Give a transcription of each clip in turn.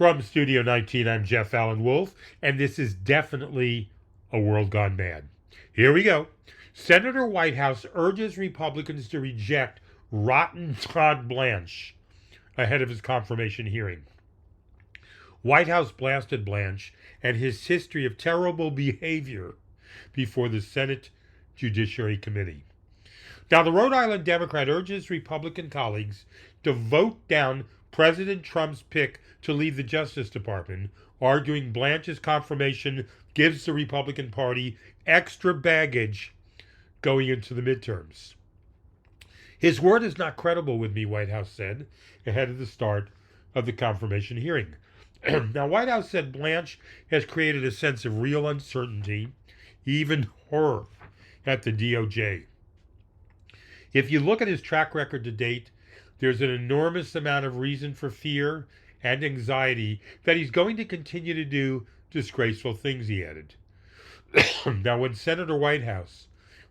From Studio 19, I'm Jeff Allen Wolf, and this is definitely a world gone mad. Here we go. Senator Whitehouse urges Republicans to reject rotten Todd Blanche ahead of his confirmation hearing. Whitehouse blasted Blanche and his history of terrible behavior before the Senate Judiciary Committee. Now, the Rhode Island Democrat urges Republican colleagues to vote down President Trump's pick to leave the Justice Department, arguing Blanche's confirmation gives the Republican Party extra baggage going into the midterms. His word is not credible with me, Whitehouse said, ahead of the start of the confirmation hearing. Now, Whitehouse said Blanche has created a sense of real uncertainty, even horror, at the DOJ. If you look at his track record to date, there's an enormous amount of reason for fear and anxiety that he's going to continue to do disgraceful things, he added. Now, when Senator Whitehouse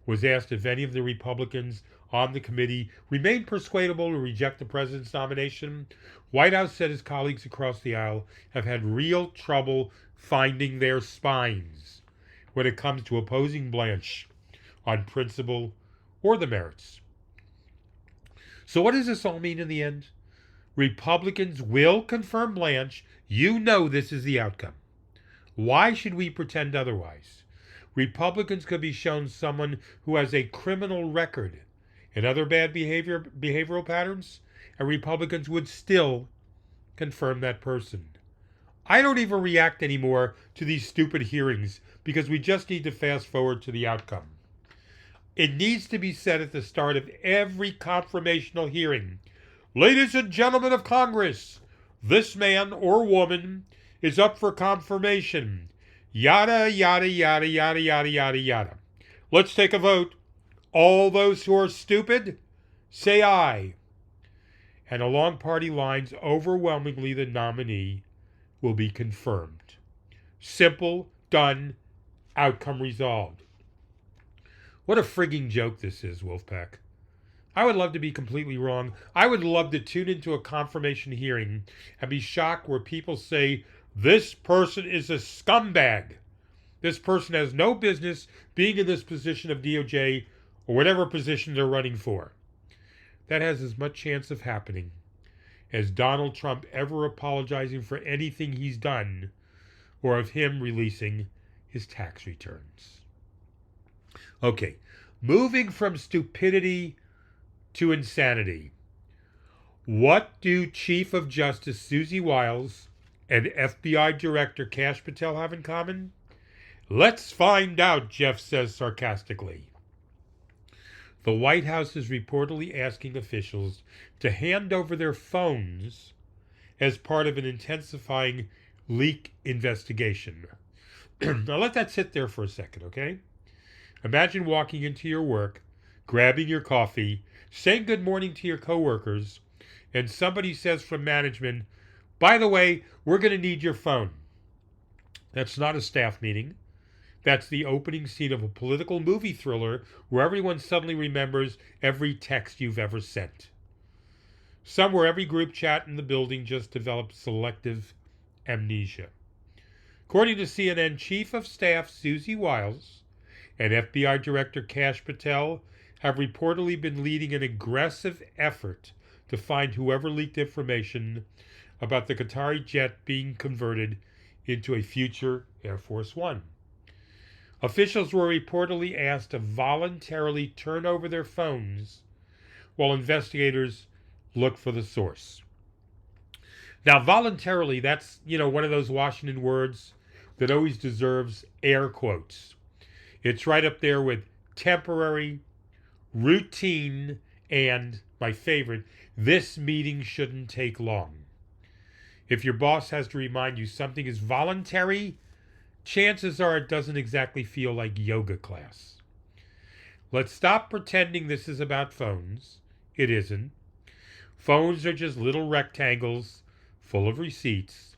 was asked if any of the Republicans on the committee remained persuadable to reject the president's nomination, Whitehouse said his colleagues across the aisle have had real trouble finding their spines when it comes to opposing Blanche on principle or the merits. So what does this all mean in the end? Republicans will confirm Blanche. You know this is the outcome. Why should we pretend otherwise? Republicans could be shown someone who has a criminal record and other bad behavioral patterns, and Republicans would still confirm that person. I don't even react anymore to these stupid hearings because we just need to fast forward to the outcome. It needs to be said at the start of every confirmational hearing, ladies and gentlemen of Congress, this man or woman is up for confirmation. Yada, yada, yada, yada, yada, yada, yada. Let's take a vote. All those who are stupid, say aye. And along party lines, overwhelmingly the nominee will be confirmed. Simple, done, outcome resolved. What a frigging joke this is, Wolfpack. I would love to be completely wrong. I would love to tune into a confirmation hearing and be shocked where people say, this person is a scumbag. This person has no business being in this position of DOJ or whatever position they're running for. That has as much chance of happening as Donald Trump ever apologizing for anything he's done or of him releasing his tax returns. Okay, moving from stupidity to insanity. What do Chief of Justice Susie Wiles and FBI Director Kash Patel have in common? Let's find out, Jeff says sarcastically. The White House is reportedly asking officials to hand over their phones as part of an intensifying leak investigation. Now let that sit there for a second, okay? Imagine walking into your work, grabbing your coffee, saying good morning to your coworkers, and somebody says from management, by the way, we're going to need your phone. That's not a staff meeting. That's the opening scene of a political movie thriller where everyone suddenly remembers every text you've ever sent. Somewhere every group chat in the building just developed selective amnesia. According to CNN Chief of Staff Susie Wiles and FBI Director Kash Patel have reportedly been leading an aggressive effort to find whoever leaked information about the Qatari jet being converted into a future Air Force One. Officials were reportedly asked to voluntarily turn over their phones while investigators look for the source. Now, voluntarily, that's, one of those Washington words that always deserves air quotes. It's right up there with temporary, routine, and, my favorite, this meeting shouldn't take long. If your boss has to remind you something is voluntary, chances are it doesn't exactly feel like yoga class. Let's stop pretending this is about phones. It isn't. Phones are just little rectangles full of receipts.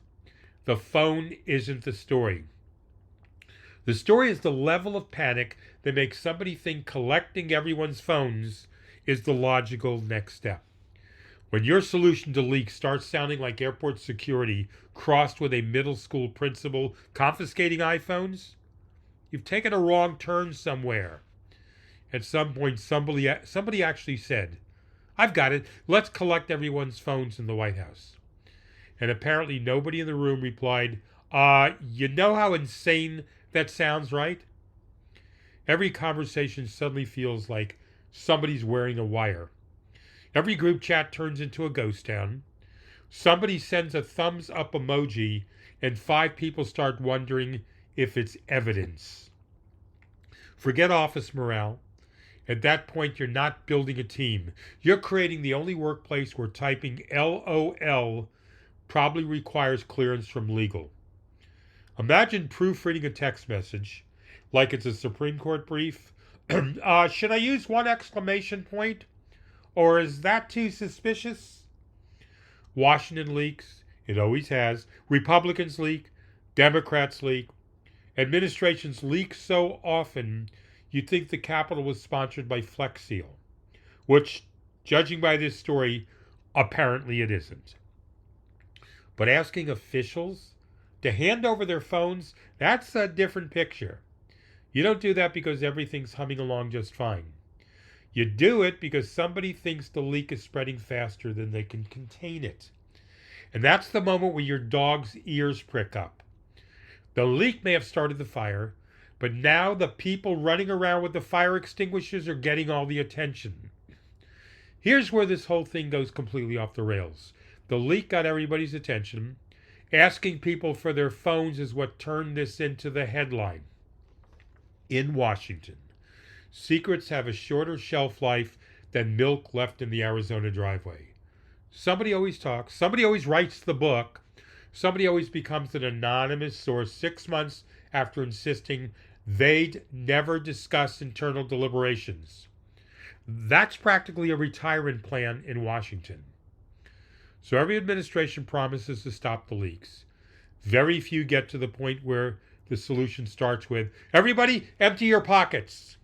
The phone isn't the story. The story is the level of panic that makes somebody think collecting everyone's phones is the logical next step. When your solution to leaks starts sounding like airport security crossed with a middle school principal confiscating iPhones, you've taken a wrong turn somewhere. At some point, somebody actually said, "I've got it. Let's collect everyone's phones in the White House." And apparently nobody in the room replied, you know how insane that sounds, right? Every conversation suddenly feels like somebody's wearing a wire. Every group chat turns into a ghost town. Somebody sends a thumbs up emoji, and 5 people start wondering if it's evidence. Forget office morale. At that point, you're not building a team. You're creating the only workplace where typing LOL probably requires clearance from legal. Imagine proofreading a text message like it's a Supreme Court brief. Should I use 1 exclamation point? Or is that too suspicious? Washington leaks. It always has. Republicans leak. Democrats leak. Administrations leak so often you'd think the Capitol was sponsored by Flex Seal, which, judging by this story, apparently it isn't. But asking officials to hand over their phones, that's a different picture. You don't do that because everything's humming along just fine. You do it because somebody thinks the leak is spreading faster than they can contain it. And that's the moment where your dog's ears prick up. The leak may have started the fire, but now the people running around with the fire extinguishers are getting all the attention. Here's where this whole thing goes completely off the rails. The leak got everybody's attention. Asking people for their phones is what turned this into the headline. In Washington, secrets have a shorter shelf life than milk left in the Arizona driveway. Somebody always talks. Somebody always writes the book. Somebody always becomes an anonymous source 6 months after insisting they'd never discuss internal deliberations. That's practically a retirement plan in Washington. So every administration promises to stop the leaks. Very few get to the point where the solution starts with, "Everybody, empty your pockets."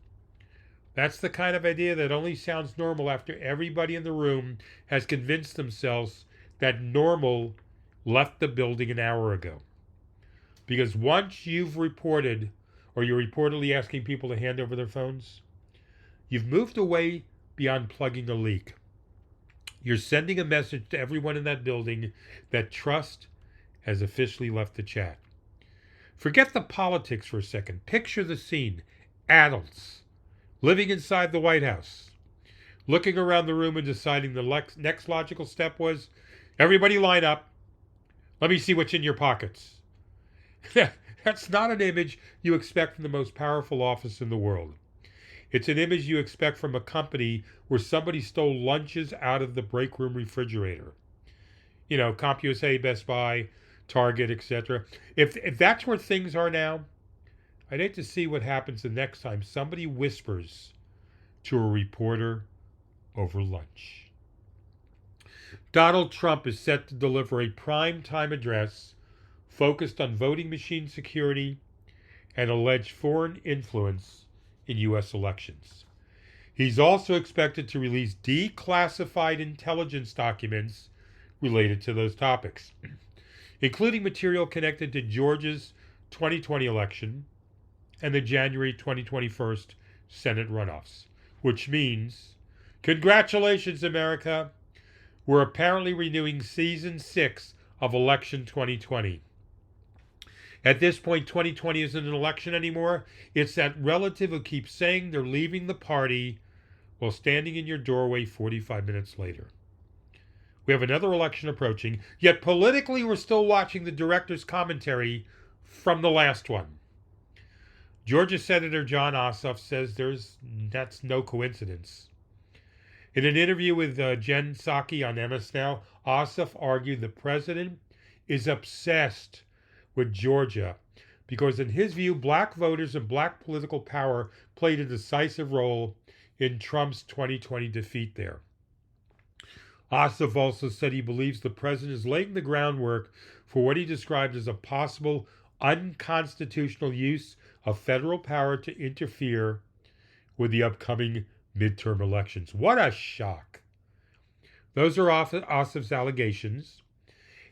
That's the kind of idea that only sounds normal after everybody in the room has convinced themselves that normal left the building an hour ago. Because once you've reported, or you're reportedly asking people to hand over their phones, you've moved away beyond plugging a leak. You're sending a message to everyone in that building that trust has officially left the chat. Forget the politics for a second. Picture the scene. Adults living inside the White House, looking around the room and deciding the next logical step was, "Everybody line up. Let me see what's in your pockets." That's not an image you expect from the most powerful office in the world. It's an image you expect from a company where somebody stole lunches out of the break room refrigerator. CompUSA, Best Buy, Target, etc. If that's where things are now, I'd hate to see what happens the next time somebody whispers to a reporter over lunch. Donald Trump is set to deliver a prime-time address focused on voting machine security and alleged foreign influence in U.S. elections. He's also expected to release declassified intelligence documents related to those topics, including material connected to Georgia's 2020 election and the January 2021 Senate runoffs, which means, congratulations, America, we're apparently renewing Season 6 of Election 2020. At this point, 2020 isn't an election anymore. It's that relative who keeps saying they're leaving the party while standing in your doorway 45 minutes later. We have another election approaching, yet politically we're still watching the director's commentary from the last one. Georgia Senator John Ossoff says that's no coincidence. In an interview with Jen Psaki on MS Now, Ossoff argued the president is obsessed with Georgia because, in his view, black voters and black political power played a decisive role in Trump's 2020 defeat there. Ossoff also said he believes the president is laying the groundwork for what he described as a possible unconstitutional use of federal power to interfere with the upcoming midterm elections. What a shock. Those are Ossoff's allegations,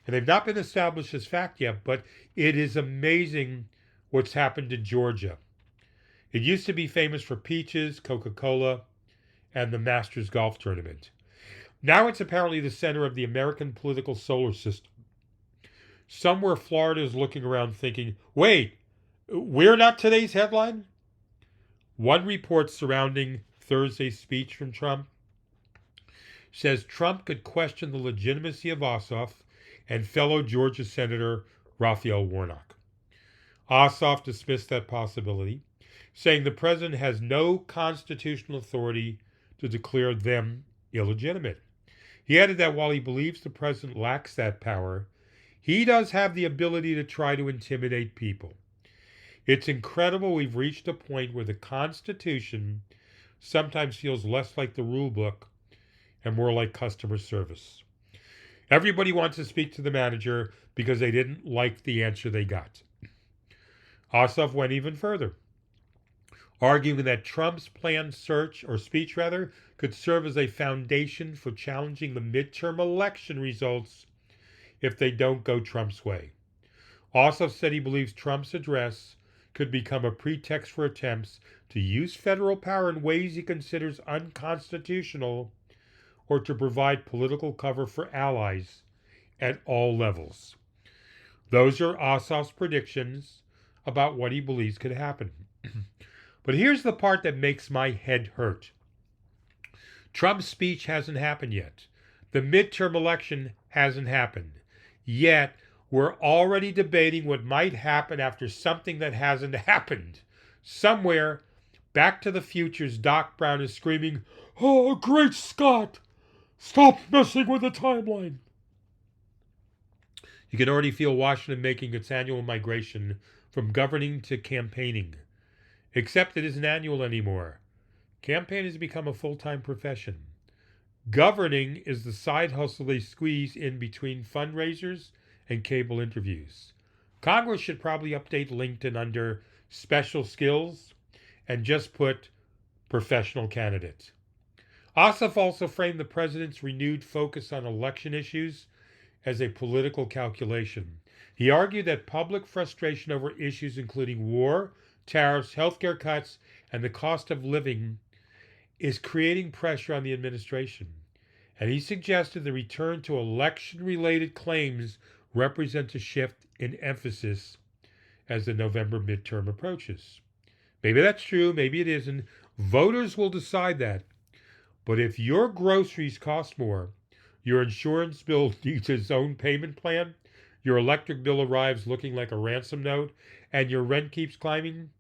and they've not been established as fact yet, but it is amazing what's happened to Georgia. It used to be famous for peaches, Coca-Cola, and the Masters Golf Tournament. Now it's apparently the center of the American political solar system. Somewhere Florida is looking around thinking, wait, we're not today's headline? One report surrounding Thursday's speech from Trump says Trump could question the legitimacy of Ossoff and fellow Georgia Senator Raphael Warnock. Ossoff dismissed that possibility, saying the president has no constitutional authority to declare them illegitimate. He added that while he believes the president lacks that power, he does have the ability to try to intimidate people. It's incredible we've reached a point where the Constitution sometimes feels less like the rule book and more like customer service. Everybody wants to speak to the manager because they didn't like the answer they got. Ossoff went even further, arguing that Trump's planned speech could serve as a foundation for challenging the midterm election results if they don't go Trump's way. Ossoff said he believes Trump's address could become a pretext for attempts to use federal power in ways he considers unconstitutional or to provide political cover for allies at all levels. Those are Ossoff's predictions about what he believes could happen. But here's the part that makes my head hurt. Trump's speech hasn't happened yet. The midterm election hasn't happened. Yet, we're already debating what might happen after something that hasn't happened. Somewhere, Back to the Future's Doc Brown is screaming, "Oh, great Scott! Stop messing with the timeline!" You can already feel Washington making its annual migration from governing to campaigning. Except it isn't annual anymore. Campaign has become a full-time profession. Governing is the side hustle they squeeze in between fundraisers and cable interviews. Congress should probably update LinkedIn under special skills and just put professional candidate. Ossoff also framed the president's renewed focus on election issues as a political calculation. He argued that public frustration over issues including war, tariffs, healthcare cuts, and the cost of living is creating pressure on the administration. And he suggested the return to election-related claims represents a shift in emphasis as the November midterm approaches. Maybe that's true, maybe it isn't. Voters will decide that. But if your groceries cost more, your insurance bill needs its own payment plan, your electric bill arrives looking like a ransom note, and your rent keeps climbing,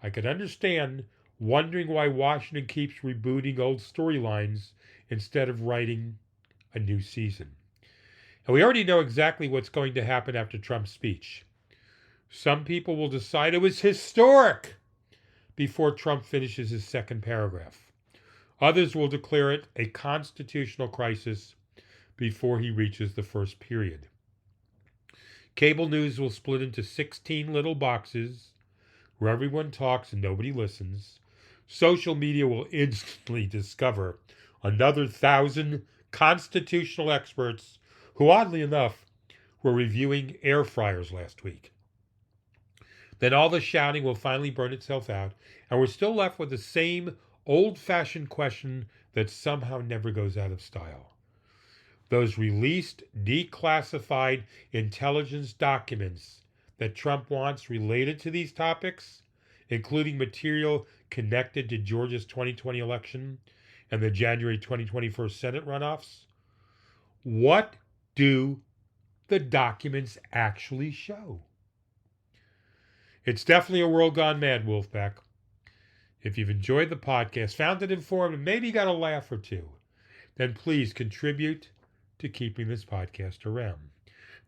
I could understand wondering why Washington keeps rebooting old storylines instead of writing a new season. And we already know exactly what's going to happen after Trump's speech. Some people will decide it was historic before Trump finishes his second paragraph. Others will declare it a constitutional crisis before he reaches the first period. Cable news will split into 16 little boxes where everyone talks and nobody listens. Social media will instantly discover another 1,000 constitutional experts who, oddly enough, were reviewing air fryers last week. Then all the shouting will finally burn itself out, and we're still left with the same old-fashioned question that somehow never goes out of style. Those released, declassified intelligence documents that Trump wants related to these topics, including material connected to Georgia's 2020 election and the January 2024 Senate runoffs, what do the documents actually show? It's definitely a world gone mad, Wolfpack. If you've enjoyed the podcast, found it informative, and maybe got a laugh or two, then please contribute to keeping this podcast around.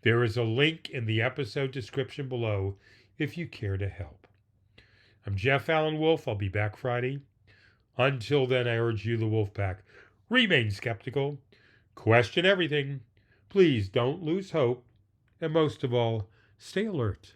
There is a link in the episode description below if you care to help. I'm Jeff Allen Wolf. I'll be back Friday. Until then, I urge you, the Wolfpack, remain skeptical, question everything, please don't lose hope, and most of all, stay alert.